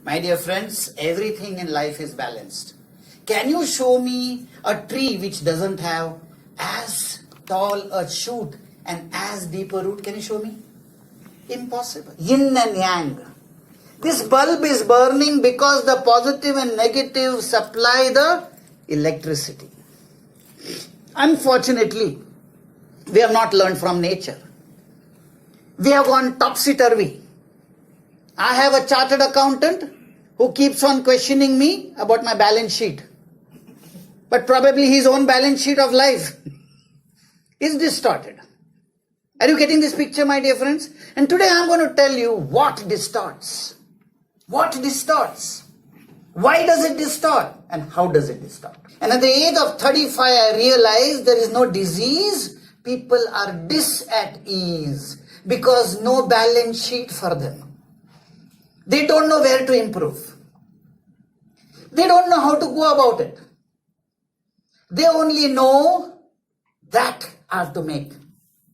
My dear friends, everything in life is balanced. Can you show me a tree which doesn't have as tall a shoot and as deep a root? Can you show me? Impossible. Yin and yang. This bulb is burning because the positive and negative supply the electricity. Unfortunately, we have not learned from nature. We have gone topsy-turvy. I have a chartered accountant who keeps on questioning me about my balance sheet. But probably his own balance sheet of life is distorted. Are you getting this picture, my dear friends? And today I am going to tell you what distorts. What distorts? Why does it distort? And how does it distort? And at the age of 35, I realized there is no disease. People are at ease because no balance sheet for them. They don't know where to improve. They don't know how to go about it. They only know that I have to make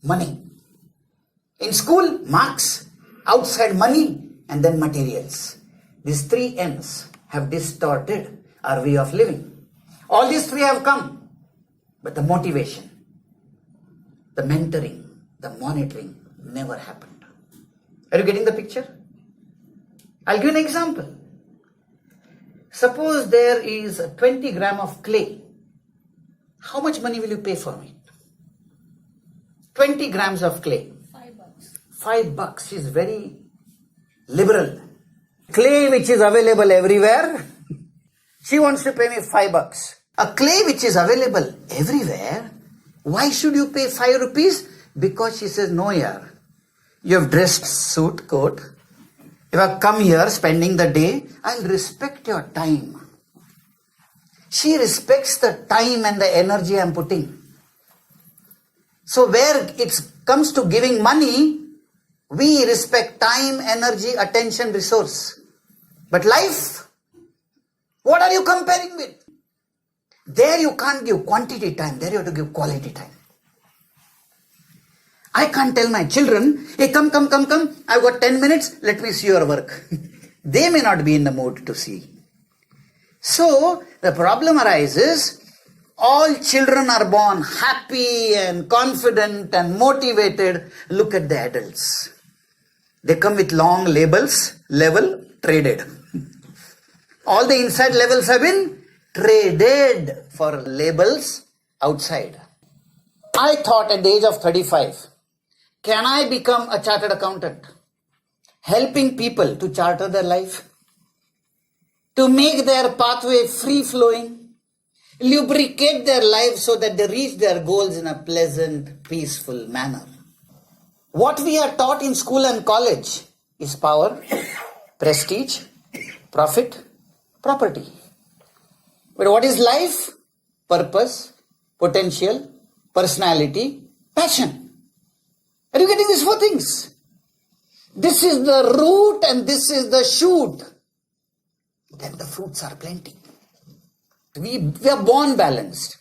money. In school, marks, outside money, and then materials. These three M's have distorted our way of living. All these three have come, but the motivation, the mentoring, the monitoring never happened. Are you getting the picture? I'll give an example. Suppose there is a 20 gram of clay. How much money will you pay for it? 20 grams of clay. $5. $5. She's very liberal. Clay which is available everywhere. She wants to pay me $5. A clay which is available everywhere. Why should you pay 5 rupees? Because she says, no yaar. You have dressed suit, coat. If I come here spending the day, I'll respect your time. She respects the time and the energy I'm putting. So where it comes to giving money, we respect time, energy, attention, resource. But life, what are you comparing with? There you can't give quantity time, there you have to give quality time. I can't tell my children, hey, come, I've got 10 minutes, let me see your work. They may not be in the mood to see. So, the problem arises, all children are born happy and confident and motivated. Look at the adults. They come with long labels, level, traded. All the inside levels have been traded for labels outside. I thought at the age of 35, can I become a chartered accountant? Helping people to charter their life, to make their pathway free-flowing, lubricate their lives so that they reach their goals in a pleasant, peaceful manner. What we are taught in school and college is power, prestige, profit, property. But what is life? Purpose, potential, personality, passion. Are you getting these 4 things? This is the root and this is the shoot. Then the fruits are plenty. We are born balanced.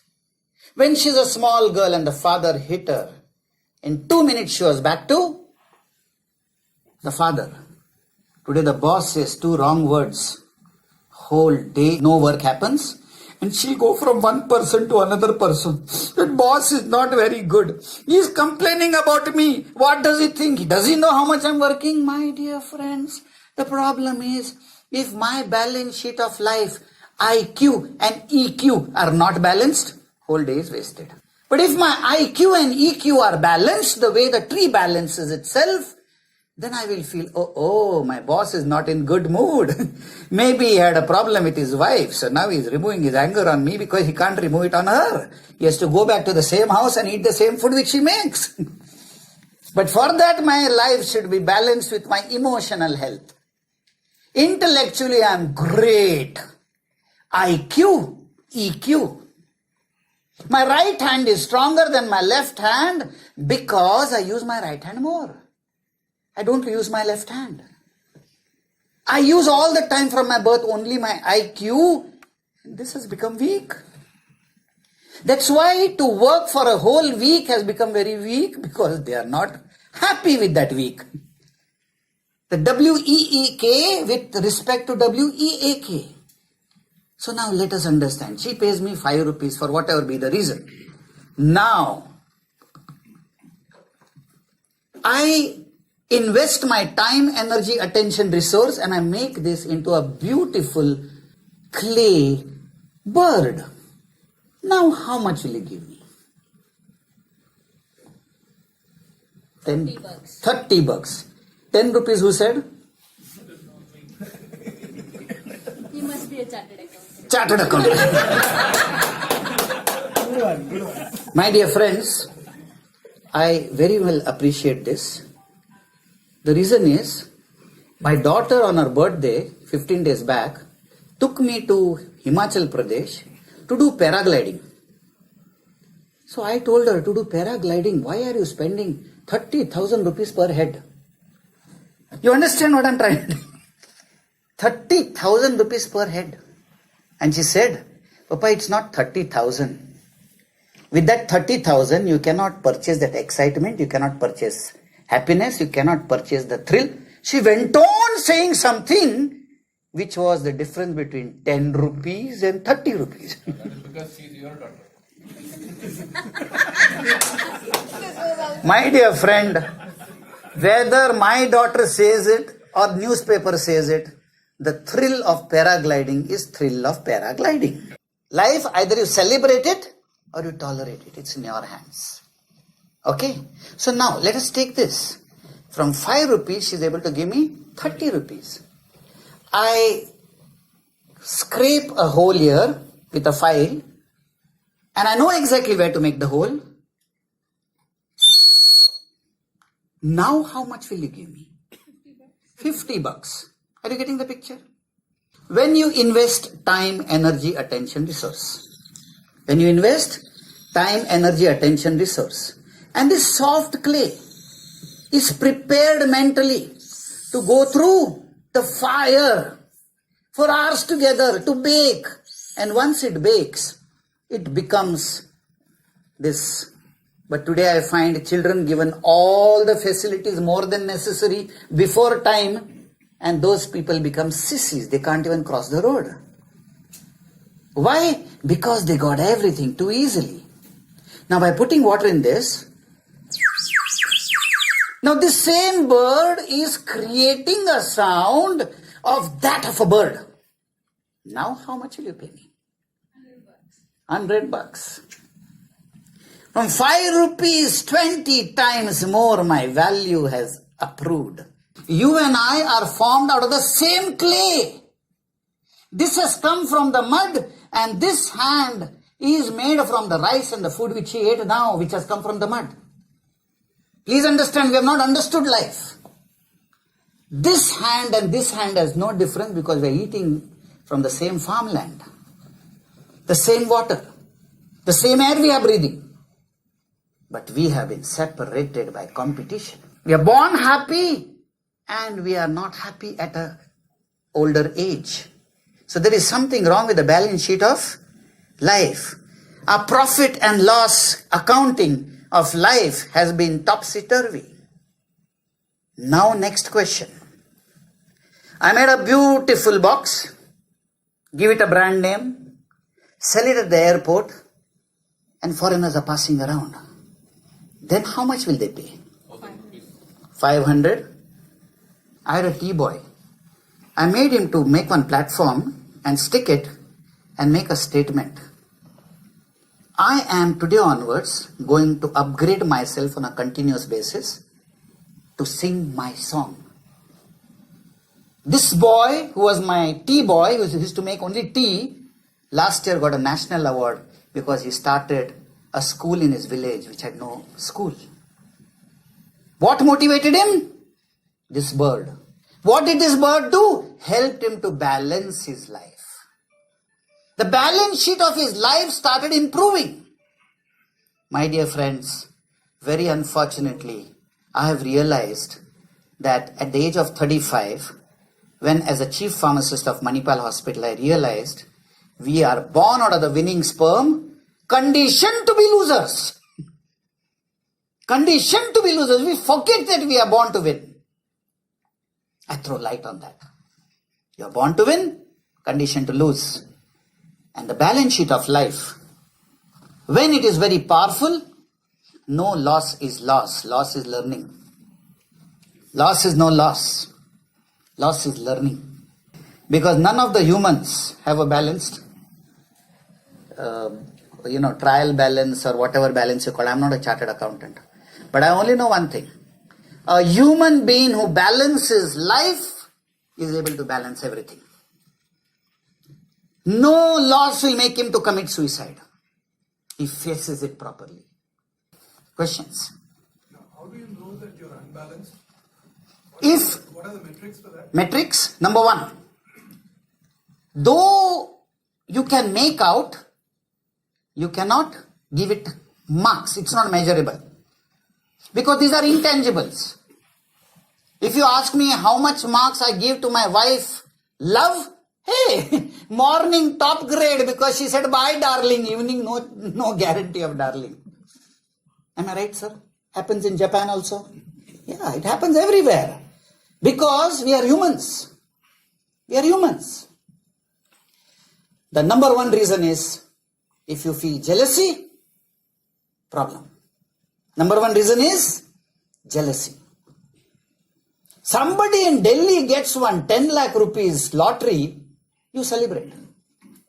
When she's a small girl and the father hit her, in 2 minutes she was back to the father. Today the boss says 2 wrong words. Whole day no work happens. And she'll go from one person to another person. That boss is not very good. He's complaining about me. What does he think? Does he know how much I'm working? My dear friends, the problem is, if my balance sheet of life, IQ and EQ are not balanced, whole day is wasted. But if my IQ and EQ are balanced, the way the tree balances itself, then I will feel, oh, my boss is not in good mood. Maybe he had a problem with his wife, so now he's removing his anger on me because he can't remove it on her. He has to go back to the same house and eat the same food which she makes. But for that, my life should be balanced with my emotional health. Intellectually, I'm great. IQ, EQ. My right hand is stronger than my left hand because I use my right hand more. I don't use my left hand. I use all the time from my birth only my IQ. This has become weak. That's why to work for a whole week has become very weak because they are not happy with that week. The WEEK with respect to WEAK. So now let us understand. She pays me 5 rupees for whatever be the reason. Now, I invest my time, energy, attention, resource, and I make this into a beautiful clay bird. Now, how much will you give me? 30 bucks. 30 bucks. 10 rupees, who said? You must be a chartered accountant. Chartered accountant. My dear friends, I very well appreciate this. The reason is, my daughter on her birthday, 15 days back, took me to Himachal Pradesh to do paragliding. So I told her, to do paragliding, why are you spending 30,000 rupees per head? You understand what I'm trying to do? 30,000 rupees per head. And she said, Papa, it's not 30,000. With that 30,000, you cannot purchase that excitement, you cannot purchase happiness, you cannot purchase the thrill. She went on saying something which was the difference between 10 rupees and 30 rupees. That is because she is your daughter. My dear friend, whether my daughter says it or newspaper says it, the thrill of paragliding is thrill of paragliding. Life, either you celebrate it or you tolerate it. It's in your hands. Okay? So now, let us take this. From 5 rupees, she is able to give me 30 rupees. I scrape a hole here with a file and I know exactly where to make the hole. Now how much will you give me? 50 bucks. Are you getting the picture? When you invest time, energy, attention, resource. When you invest time, energy, attention, resource. And this soft clay is prepared mentally to go through the fire for hours together to bake. And once it bakes, it becomes this. But today I find children given all the facilities more than necessary before time, and those people become sissies. They can't even cross the road. Why? Because they got everything too easily. Now by putting water in this, now this same bird is creating a sound of that of a bird. Now how much will you pay me? 100 bucks. From 5 rupees, 20 times more my value has accrued. You and I are formed out of the same clay. This has come from the mud, and this hand is made from the rice and the food which he ate now, which has come from the mud. Please understand, we have not understood life. This hand and this hand has no difference because we are eating from the same farmland, the same water, the same air we are breathing. But we have been separated by competition. We are born happy and we are not happy at an older age. So there is something wrong with the balance sheet of life. Our profit and loss accounting of life has been topsy-turvy. Now next question. I made a beautiful box, give it a brand name, sell it at the airport, and foreigners are passing around. Then how much will they pay? 500. I had a tea boy. I made him to make one platform and stick it and make a statement. I am today onwards going to upgrade myself on a continuous basis to sing my song. This boy, who was my tea boy, who used to make only tea, last year got a national award because he started a school in his village which had no school. What motivated him? This bird. What did this bird do? Helped him to balance his life. The balance sheet of his life started improving. My dear friends, very unfortunately, I have realized that at the age of 35, when as a chief pharmacist of Manipal Hospital, I realized we are born out of the winning sperm, conditioned to be losers. Conditioned to be losers. We forget that we are born to win. I throw light on that. You are born to win, conditioned to lose. And the balance sheet of life, when it is very powerful, no loss is loss. Loss is learning. Loss is no loss. Loss is learning. Because none of the humans have a balanced, trial balance or whatever balance you call it. I'm not a chartered accountant. But I only know one thing. A human being who balances life is able to balance everything. No loss will make him to commit suicide. He faces it properly. Questions? Now, how do you know that you're unbalanced? What are the metrics for that? Metrics, number one. Though you can make out, you cannot give it marks. It's not measurable. Because these are intangibles. If you ask me how much marks I give to my wife, love, hey, morning top grade because she said bye darling, evening no guarantee of darling. Am I right, sir? Happens in Japan also? Yeah, it happens everywhere. Because we are humans. We are humans. The number one reason is, if you feel jealousy, problem. Number one reason is jealousy. Somebody in Delhi gets 10 lakh rupees lottery, you celebrate.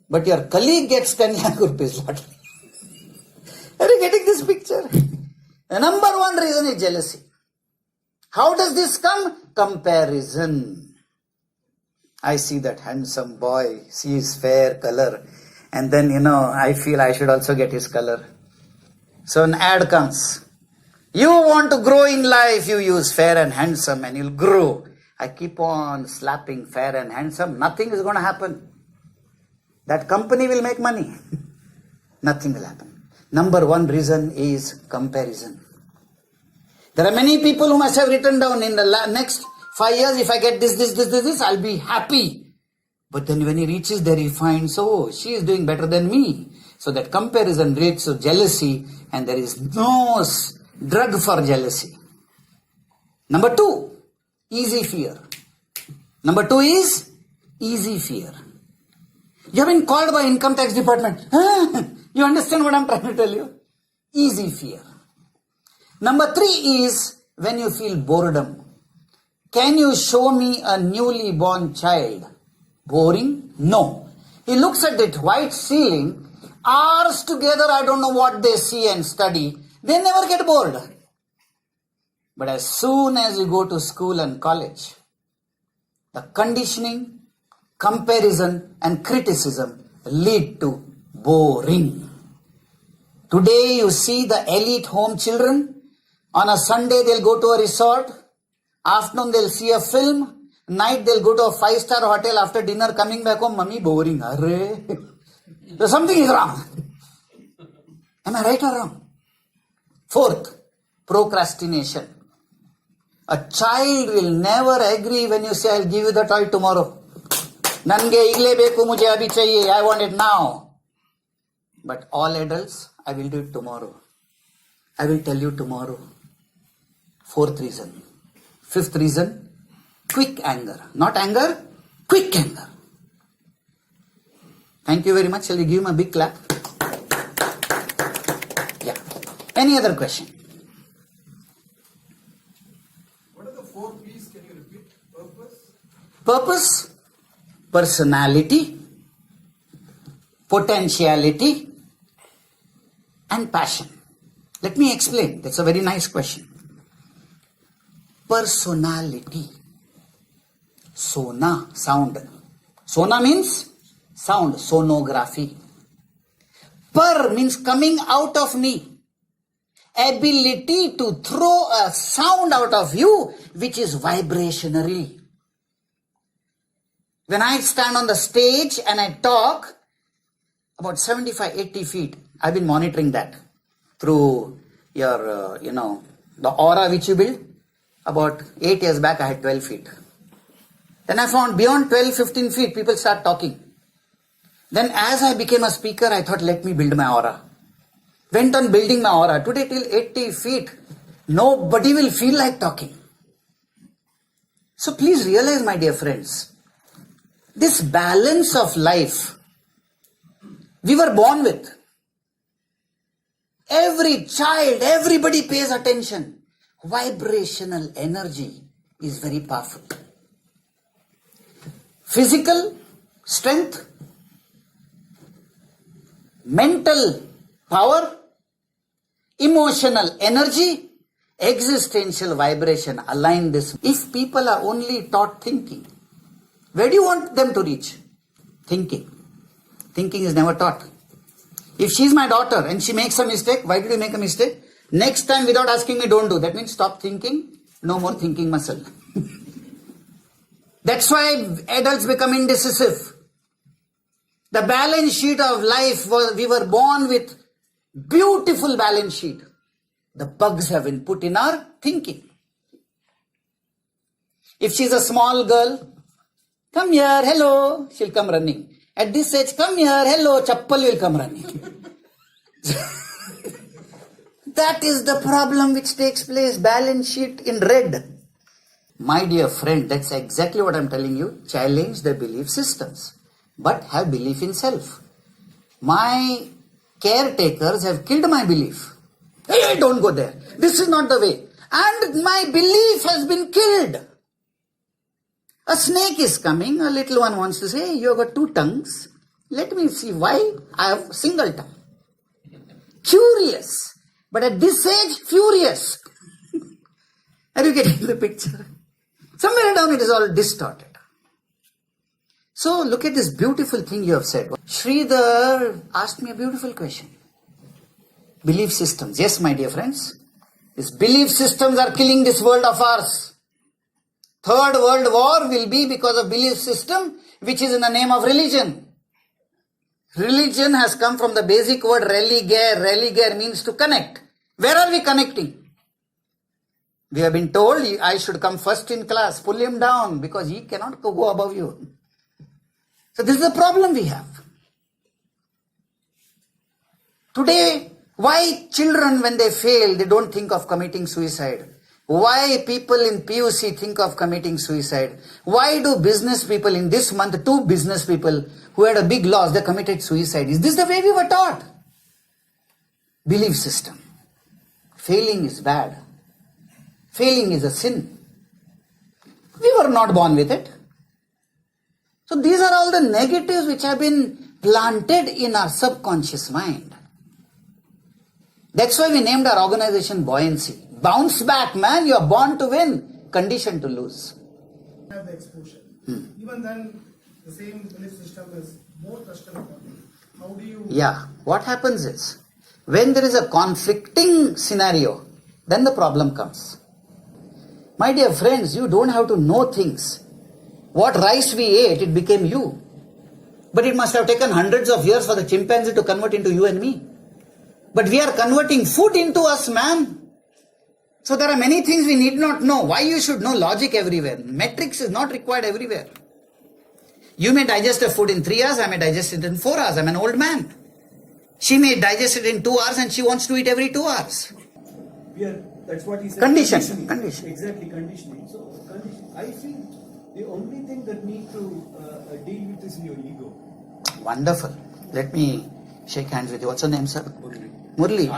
But your colleague gets 10 lakh rupees lottery. Are you getting this picture? The number one reason is jealousy. How does this come? Comparison. I see that handsome boy, see his fair color, and then, I feel I should also get his color. So an ad comes. You want to grow in life, you use fair and handsome and you'll grow. I keep on slapping fair and handsome, nothing is going to happen. That company will make money. Nothing will happen. Number one reason is comparison. There are many people who must have written down in the next 5 years, if I get this, I'll be happy. But then when he reaches there, he finds, she is doing better than me. So that comparison leads to jealousy, and there is no drug for jealousy. Number two, easy fear. Number two is easy fear. You have been called by income tax department. You understand what I'm trying to tell you? Easy fear. Number three is when you feel boredom. Can you show me a newly born child? Boring? No. He looks at it, white ceiling, hours together, I don't know what they see and study. They never get bored. But as soon as you go to school and college, the conditioning, comparison and criticism lead to boring. Today you see the elite home children. On a Sunday they'll go to a resort. Afternoon they'll see a film. Night they'll go to a 5-star hotel. After dinner coming back home, Mummy, boring. Arre. So something is wrong. Am I right or wrong? Fourth, procrastination. A child will never agree when you say, I'll give you the toy tomorrow. Nange igle beku mujhe abhi chahiye. I want it now. But all adults, I will do it tomorrow. I will tell you tomorrow. Fourth reason. Fifth reason, quick anger. Not anger, quick anger. Thank you very much. Shall we give him a big clap? Yeah. Any other question? What are the 4 P's? Can you repeat? Purpose? Purpose, personality, potentiality, and passion. Let me explain. That's a very nice question. Personality. Sona, sound. Sona means sound, sonography. Per means coming out of me. Ability to throw a sound out of you which is vibrationary. When I stand on the stage and I talk about 75, 80 feet, I've been monitoring that through your, the aura which you build. About 8 years back, I had 12 feet. Then I found beyond 12, 15 feet, people start talking. Then as I became a speaker, I thought, let me build my aura. Went on building my aura. Today till 80 feet, nobody will feel like talking. So please realize, my dear friends, this balance of life we were born with. Every child, everybody pays attention. Vibrational energy is very powerful. Physical strength, mental power, emotional energy, existential vibration, align this. If people are only taught thinking, where do you want them to reach? Thinking. Thinking is never taught. If she's my daughter and she makes a mistake, why did you make a mistake? Next time without asking me, don't do. That means stop thinking, no more thinking muscle. That's why adults become indecisive. The balance sheet of life, we were born with beautiful balance sheet. The bugs have been put in our thinking. If she's a small girl, come here, hello, she'll come running. At this age, come here, hello, chappal will come running. That is the problem which takes place, balance sheet in red. My dear friend, that's exactly what I'm telling you. Challenge the belief systems, but have belief in self. My caretakers have killed my belief. Hey, don't go there. This is not the way. And my belief has been killed. A snake is coming, a little one wants to say, hey, you have got two tongues. Let me see why I have a single tongue. Curious. But at this age, furious. Are you getting the picture? Somewhere down it is all distorted. So look at this beautiful thing you have said. Sridhar asked me a beautiful question. Belief systems. Yes, my dear friends. These belief systems are killing this world of ours. Third World War will be because of belief system which is in the name of religion. Religion has come from the basic word religare. Religare means to connect. Where are we connecting? We have been told I should come first in class. Pull him down because he cannot go above you. So this is the problem we have. Today, why children when they fail, they don't think of committing suicide? Why people in PUC think of committing suicide? Why do business people in this month, 2 business people who had a big loss, they committed suicide? Is this the way we were taught? Belief system. Failing is bad. Failing is a sin. We were not born with it. So these are all the negatives which have been planted in our subconscious mind. That's why we named our organization Buoyancy. Bounce back, man. You are born to win, conditioned to lose. Have the exposure. Even then, the same belief system is more trustable. How do you? Yeah. What happens is, when there is a conflicting scenario, then the problem comes. My dear friends, you don't have to know things. What rice we ate, it became you. But it must have taken hundreds of years for the chimpanzee to convert into you and me. But we are converting food into us, man. So there are many things we need not know. Why you should know logic everywhere? Metrics is not required everywhere. You may digest a food in 3 hours, I may digest it in 4 hours. I'm an old man. She may digest it in 2 hours and she wants to eat every 2 hours. That's what he said. Condition. Exactly, conditioning. So, I feel the only thing that need to deal with is your ego. Wonderful. Let me shake hands with you. What's your name, sir? Murli.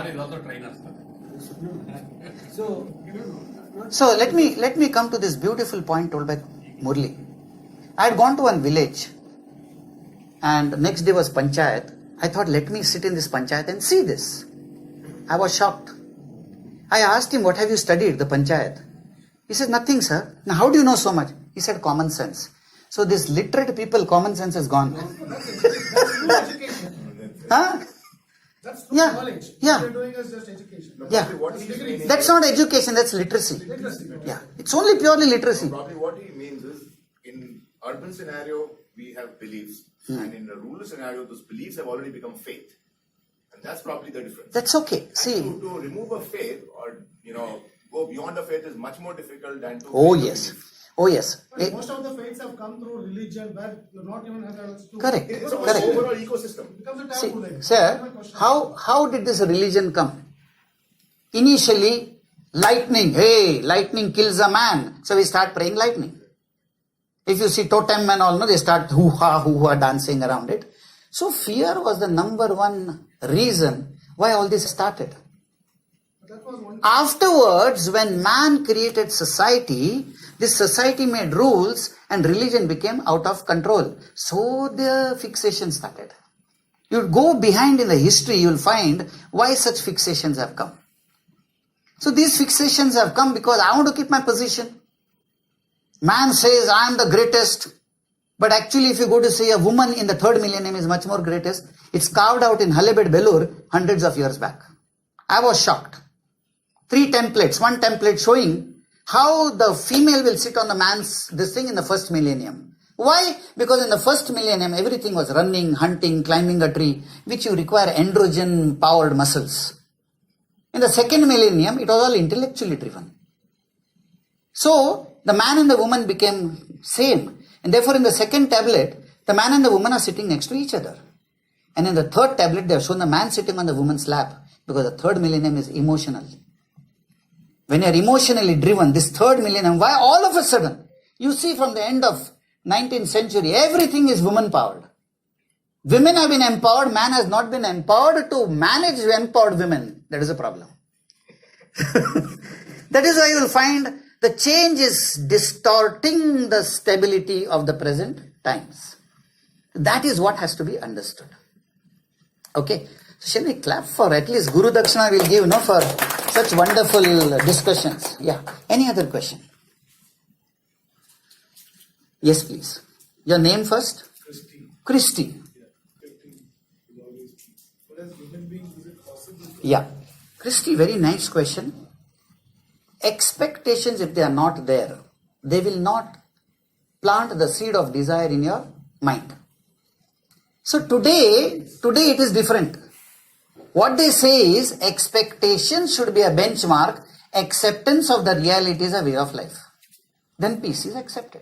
So let me come to this beautiful point told by Murli. I had gone to one village and next day was Panchayat. I thought, let me sit in this Panchayat and see this. I was shocked. I asked him, what have you studied, the Panchayat? He said, nothing, sir. Now, how do you know so much? He said, common sense. So this literate people, common sense is gone. That's true education. Huh? That's true Yeah. knowledge. Yeah. What you're doing is just education. Yeah. What he's meaning, That's not education, that's literacy. Yeah. It's only purely literacy. probably what he means is, in urban scenario, we have beliefs. And in a rural scenario, those beliefs have already become faith. And that's probably the difference. That's okay. See. To remove a faith or, go beyond a faith is much more difficult than to... Oh, break a yes. belief. Oh, yes. But most of the faiths have come through religion where you're not even adults to. Correct. It's It an Correct. overall ecosystem. becomes a See, taboo then. sir, how did this religion come? Initially, lightning. Hey, lightning kills a man. So we start praying lightning. If you see totem and all, no, they start hoo-ha dancing around it. So fear was the number one reason why all this started. That was one. Afterwards, when man created society, this society made rules and religion became out of control. So the fixation started. You go behind in the history, you will find why such fixations have come. So these fixations have come because I want to keep my position. Man says, I am the greatest. But actually, if you go to see a woman in the third millennium is much more greatest, it's carved out in Halebed Belur hundreds of years back. I was shocked. 3 templates, one template showing how the female will sit on the man's this thing in the first millennium. Why? Because in the first millennium, everything was running, hunting, climbing a tree, which you require androgen powered muscles. In the second millennium, it was all intellectually driven. So, the man and the woman became same. And therefore, in the second tablet, the man and the woman are sitting next to each other. And in the third tablet, they have shown the man sitting on the woman's lap. Because the third millennium is emotional. When you are emotionally driven, this third millennium, why all of a sudden, you see from the end of 19th century, everything is woman powered. Women have been empowered, man has not been empowered to manage empowered women. That is a problem. That is why you will find the change is distorting the stability of the present times. That is what has to be understood. Okay. So shall we clap for at least Guru Dakshina will give, no, for such wonderful discussions. Yeah. Any other question? Yes, please. Your name first? Christy. Yeah. Christy, very nice question. Expectations, if they are not there, they will not plant the seed of desire in your mind. So today it is different. What they say is expectation should be a benchmark, acceptance of the reality is a way of life. Then peace is accepted.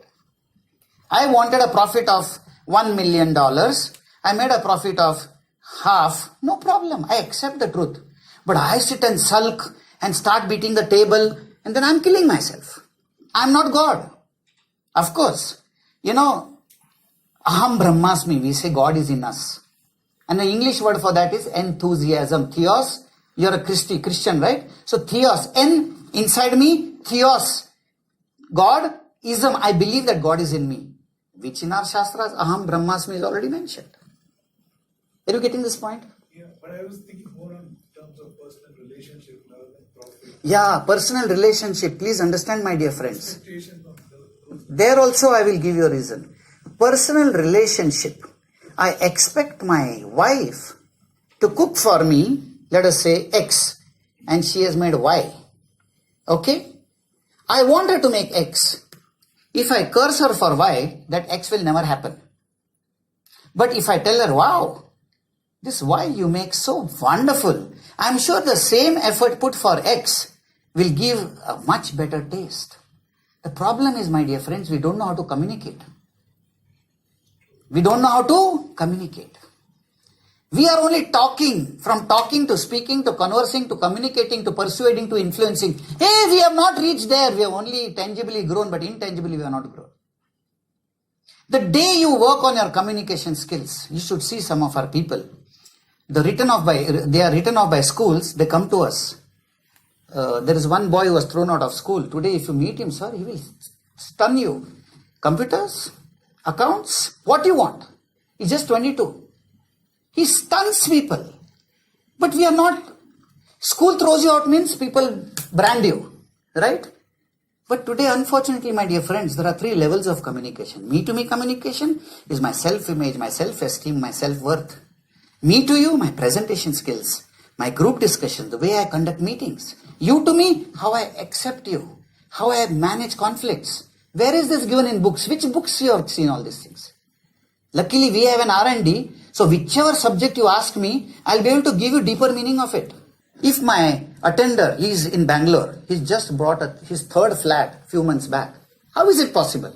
I wanted a profit of $1 million. I made a profit of half. No problem. I accept the truth. But I sit and sulk and start beating the table and then I'm killing myself. I'm not God. Of course. You know, aham brahmasmi, we say God is in us. And the English word for that is enthusiasm. Theos, you're a Christian, right? So theos, N inside me, theos. God, ism, I believe that God is in me. Which in our Shastras, aham brahmasmi is already mentioned. Are you getting this point? Yeah, but I was thinking more on terms of personal relationship rather than profit. Yeah, personal relationship. Please understand, my dear friends. Expectation of the There also I will give you a reason. Personal relationship. I expect my wife to cook for me, let us say X, and she has made Y. Okay? I want her to make X. If I curse her for Y, that X will never happen. But if I tell her, wow, this Y you make so wonderful, I'm sure the same effort put for X will give a much better taste. The problem is, my dear friends, we don't know how to communicate. We don't know how to communicate. We are only talking, from talking to speaking to conversing to communicating to persuading to influencing. Hey, we have not reached there. We have only tangibly grown, but intangibly we have not grown. The day you work on your communication skills, you should see some of our people. They are written off by schools, they come to us. There is one boy who was thrown out of school. Today if you meet him, sir, he will stun you. Computers, accounts, what you want? He's just 22. He stuns people. But we are not, school throws you out means people brand you, right? But today, unfortunately, my dear friends, there are 3 levels of communication. Me to me communication is my self-image, my self-esteem, my self-worth. Me to you, my presentation skills, my group discussion, the way I conduct meetings. You to me, how I accept you, how I manage conflicts. Where is this given in books? Which books you have seen all these things? Luckily, we have an R&D, so whichever subject you ask me, I'll be able to give you deeper meaning of it. If my attender, he's in Bangalore, he's just bought his 3rd flat few months back. How is it possible?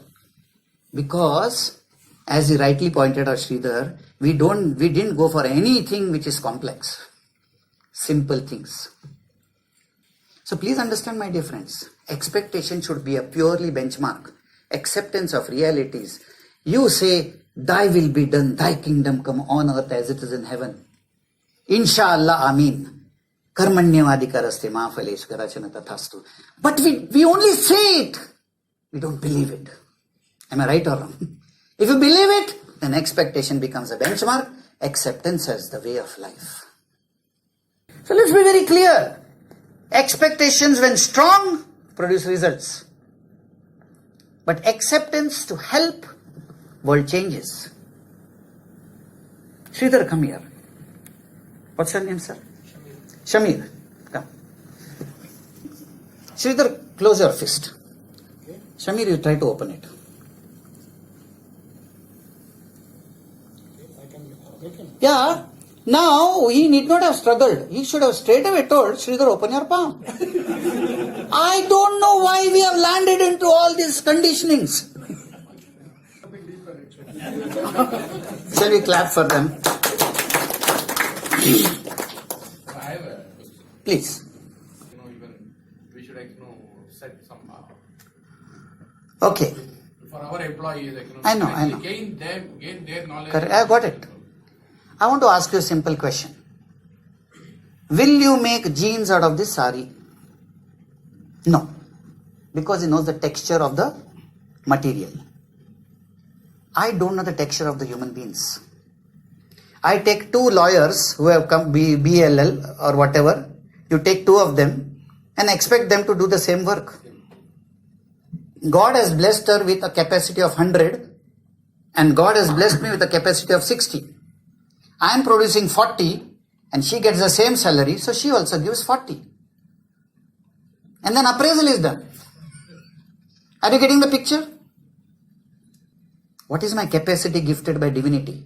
Because, as he rightly pointed out, Sridhar, we didn't go for anything which is complex. Simple things. So please understand, my dear friends, expectation should be a purely benchmark. acceptance of realities. You say, thy will be done, thy kingdom come on earth as it is in heaven. Inshallah, Ameen. Karmanyavadikaraste mafalesh karachana tathastu. But we only say it. We don't believe it. Am I right or wrong? If you believe it, then expectation becomes a benchmark. Acceptance as the way of life. So let's be very clear. Expectations when strong produce results. But acceptance to help, world changes. Sridhar, come here. What's your name, sir? Shamir. Come. Sridhar, close your fist. Okay. Shamir, you try to open it. Yeah. Now, he need not have struggled. He should have straight away told, Sridhar, open your palm. I don't know why we have landed into all these conditionings. Shall we clap for them? Please. Even we should set some Okay. for our employees. I know. Gain their knowledge. Correct. I got it. I want to ask you a simple question. Will you make jeans out of this sari? No. Because he knows the texture of the material. I don't know the texture of the human beings. I take two lawyers who have come BLL or whatever. You take two of them and expect them to do the same work. God has blessed her with a capacity of 100 and God has blessed me with a capacity of 60. I am producing 40 and she gets the same salary, so she also gives 40. And then appraisal is done. Are you getting the picture? What is my capacity gifted by divinity?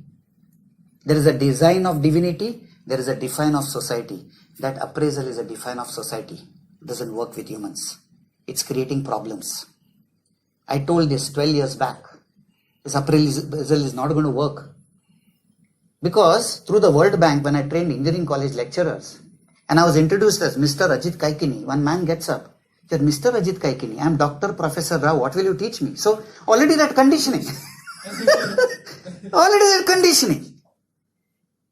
There is a design of divinity, there is a define of society. That appraisal is a define of society. It doesn't work with humans. It's creating problems. I told this 12 years back. This appraisal is not going to work. Because through the World Bank, when I trained engineering college lecturers, and I was introduced as Mr. Ajit Kaikini, one man gets up, he said, Mr. Ajit Kaikini, I am Dr. Professor Rao, what will you teach me? So already that conditioning. Already that conditioning.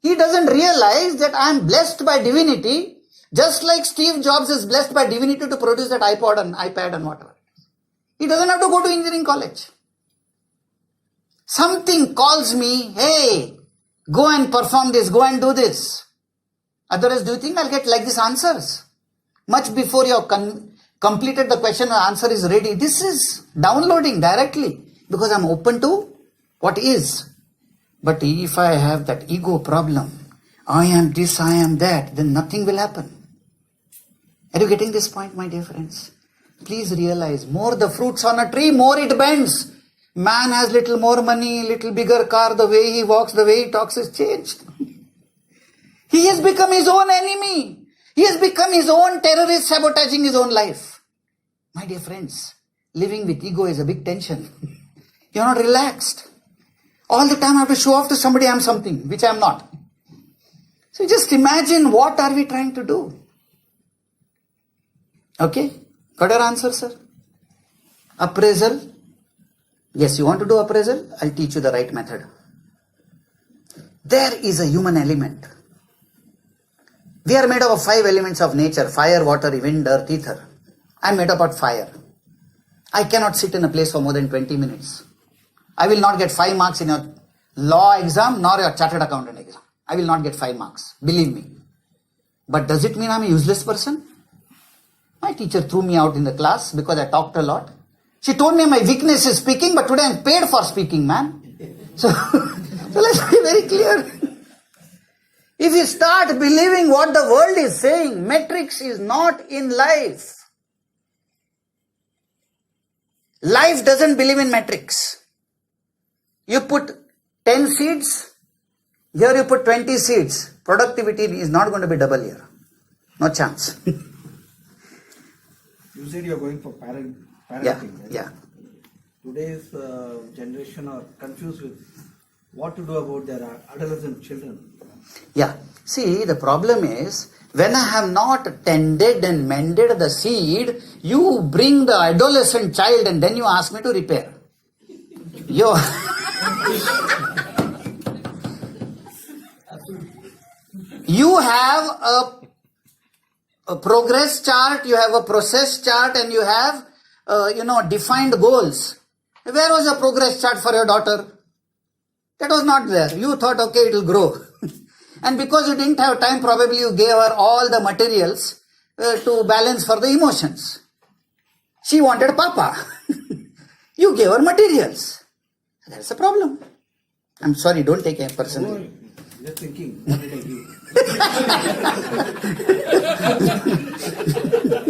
He doesn't realize that I am blessed by divinity, just like Steve Jobs is blessed by divinity to produce that iPod and iPad and whatever. He doesn't have to go to engineering college. Something calls me, hey, go and perform this, go and do this. Otherwise, do you think I'll get like these answers? Much before you have completed the question, the answer is ready. This is downloading directly because I'm open to what is. But if I have that ego problem, I am this, I am that, then nothing will happen. Are you getting this point, my dear friends? Please realize, more the fruits on a tree, more it bends. Man has little more money, little bigger car, the way he walks, the way he talks is changed. He has become his own enemy. He has become his own terrorist sabotaging his own life. My dear friends, living with ego is a big tension. You're not relaxed. All the time I have to show off to somebody I'm something, which I'm not. So just imagine what are we trying to do. Okay? Got your answer, sir? Appraisal. Yes, you want to do appraisal? I'll teach you the right method. There is a human element. We are made up of 5 elements of nature: fire, water, wind, earth, ether. I am made up of fire. I cannot sit in a place for more than 20 minutes. I will not get 5 marks in your law exam nor your chartered accountant exam. I will not get 5 marks. Believe me. But does it mean I am a useless person? My teacher threw me out in the class because I talked a lot. She told me my weakness is speaking, but today I am paid for speaking, man. So let's be very clear. If you start believing what the world is saying, metrics is not in life. Life doesn't believe in metrics. You put 10 seeds, here you put 20 seeds. Productivity is not going to be double here. No chance. You said you're going for parenting. Yeah, Right? yeah. Today's generation are confused with what to do about their adolescent children. Yeah. See, the problem is, when I have not tended and mended the seed, you bring the adolescent child and then you ask me to repair. You have a progress chart, you have a process chart, and you have, defined goals. Where was the progress chart for your daughter? That was not there. You thought, okay, it will grow. And because you didn't have time, probably you gave her all the materials to balance for the emotions. She wanted Papa. You gave her materials. That's a problem. I'm sorry, don't take it personally. You're thinking, what did I do?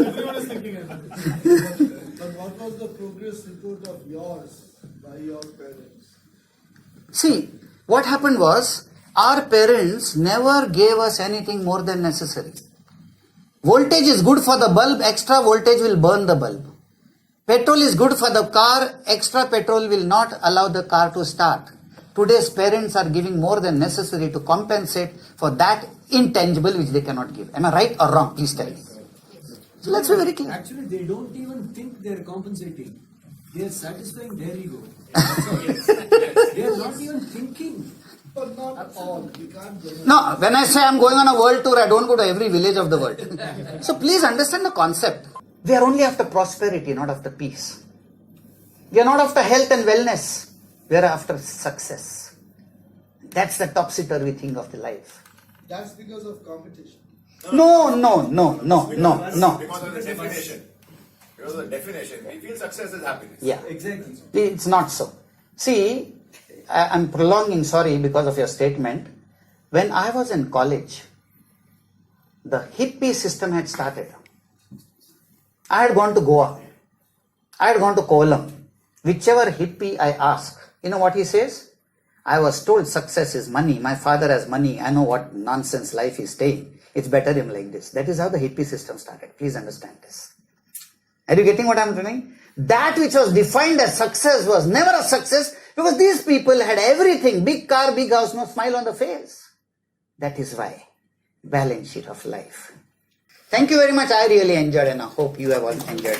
Everyone is thinking about it. But what was the progress report of yours by your parents? See, what happened was, our parents never gave us anything more than necessary. Voltage is good for the bulb, extra voltage will burn the bulb. Petrol is good for the car, extra petrol will not allow the car to start. Today's parents are giving more than necessary to compensate for that intangible which they cannot give. Am I right or wrong? Please tell me. So let's be very clear. Actually, they don't even think they're compensating. They are satisfying their ego. They are not even thinking. But not all. We can't generalize. No, when I say I'm going on a world tour, I don't go to every village of the world. So please understand the concept. We are only after prosperity, not after peace. We are not after health and wellness. We are after success. That's the topsy-turvy thing of the life. That's because of competition. No. Because of the definition. Because of the definition, we feel success is happiness. Yeah. Exactly. It's not so. See, I'm prolonging, sorry, because of your statement. When I was in college, the hippie system had started. I had gone to Goa. I had gone to Kollam. Whichever hippie I ask, you know what he says? I was told success is money. My father has money. I know what nonsense life he's staying. It's better him like this. That is how the hippie system started. Please understand this. Are you getting what I'm doing? That which was defined as success was never a success because these people had everything. Big car, big house, no smile on the face. That is why. Balance sheet of life. Thank you very much. I really enjoyed and I hope you have all enjoyed.